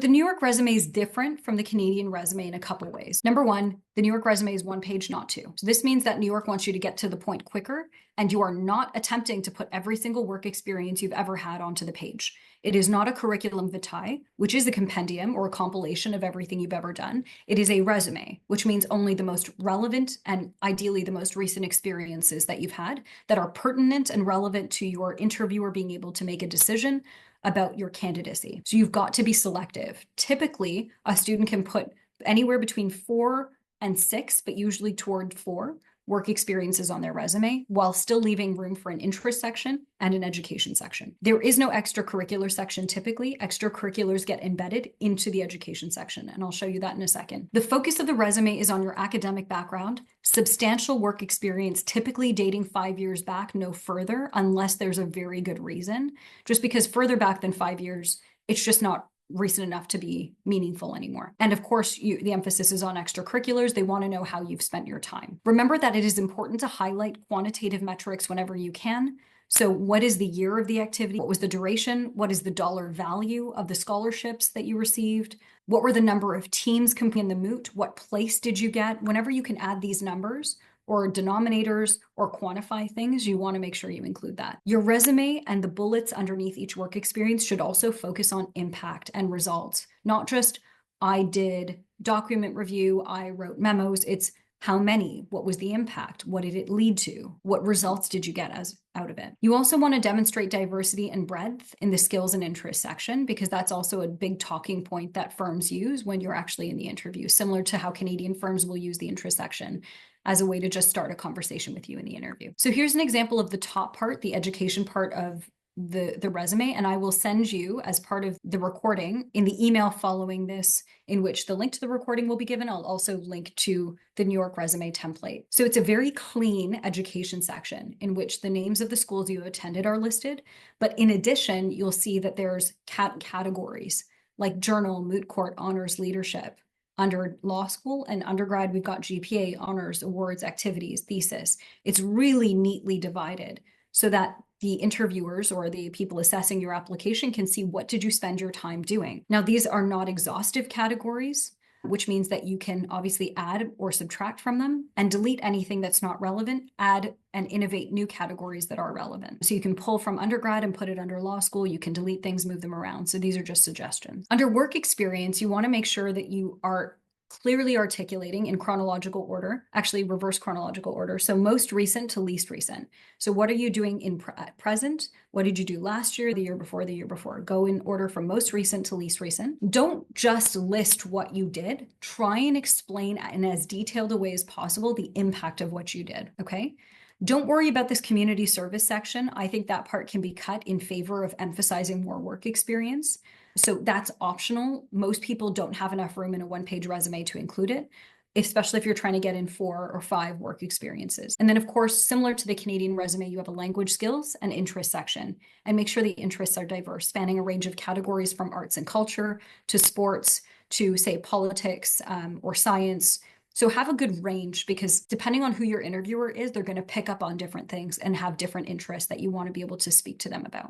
The New York resume is different from the Canadian resume in a couple of ways. Number one, the New York resume is one page, not two. So this means that New York wants you to get to the point quicker, and you are not attempting to put every single work experience you've ever had onto the page. It is not a curriculum vitae, which is a compendium or a compilation of everything you've ever done. It is a resume, which means only the most relevant and ideally the most recent experiences that you've had that are pertinent and relevant to your interviewer being able to make a decision about your candidacy. So you've got to be selective. Typically, a student can put anywhere between 4 and 6, but usually toward 4 work experiences on their resume while still leaving room for an interest section and an education section. There is no extracurricular section typically. Extracurriculars get embedded into the education section, and I'll show you that in a second. The focus of the resume is on your academic background, substantial work experience, typically dating 5 years back, no further, unless there's a very good reason. Just because further back than 5 years, it's just not recent enough to be meaningful anymore. And of course, the emphasis is on extracurriculars. They want to know how you've spent your time. Remember that it is important to highlight quantitative metrics whenever you can. So what is the year of the activity? What was the duration? What is the dollar value of the scholarships that you received? What were the number of teams competing in the moot? What place did you get? Whenever you can add these numbers or denominators or quantify things, you want to make sure you include that. Your resume and the bullets underneath each work experience should also focus on impact and results, not just I did document review, I wrote memos. It's how many, what was the impact, what did it lead to, what results did you get out of it. You also want to demonstrate diversity and breadth in the skills and interests section, because that's also a big talking point that firms use when you're actually in the interview, similar to how Canadian firms will use the interest section as a way to just start a conversation with you in the interview. So here's an example of the top part, the education part of the resume, and I will send you as part of the recording in the email following this, in which the link to the recording will be given. I'll also link to the New York resume template. So it's a very clean education section in which the names of the schools you have attended are listed. But in addition, you'll see that there's categories like journal, moot court, honors, leadership. Under law school and undergrad, we've got GPA, honors, awards, activities, thesis. It's really neatly divided so that the interviewers or the people assessing your application can see what did you spend your time doing. Now, these are not exhaustive categories, which means that you can obviously add or subtract from them and delete anything that's not relevant, add and innovate new categories that are relevant. So you can pull from undergrad and put it under law school. You can delete things, move them around. So these are just suggestions. Under work experience, you want to make sure that you are clearly articulating in chronological order, actually reverse chronological order. So most recent to least recent. So what are you doing in present? What did you do last year, the year before, the year before? Go in order from most recent to least recent. Don't just list what you did. Try and explain in as detailed a way as possible the impact of what you did, okay? Don't worry about this community service section. I think that part can be cut in favor of emphasizing more work experience. So that's optional. Most people don't have enough room in a one-page resume to include it, especially if you're trying to get in 4 or 5 work experiences. And then, of course, similar to the Canadian resume, you have a language skills and interest section. And make sure the interests are diverse, spanning a range of categories from arts and culture to sports to, say, politics or science. So have a good range, because depending on who your interviewer is, they're going to pick up on different things and have different interests that you want to be able to speak to them about.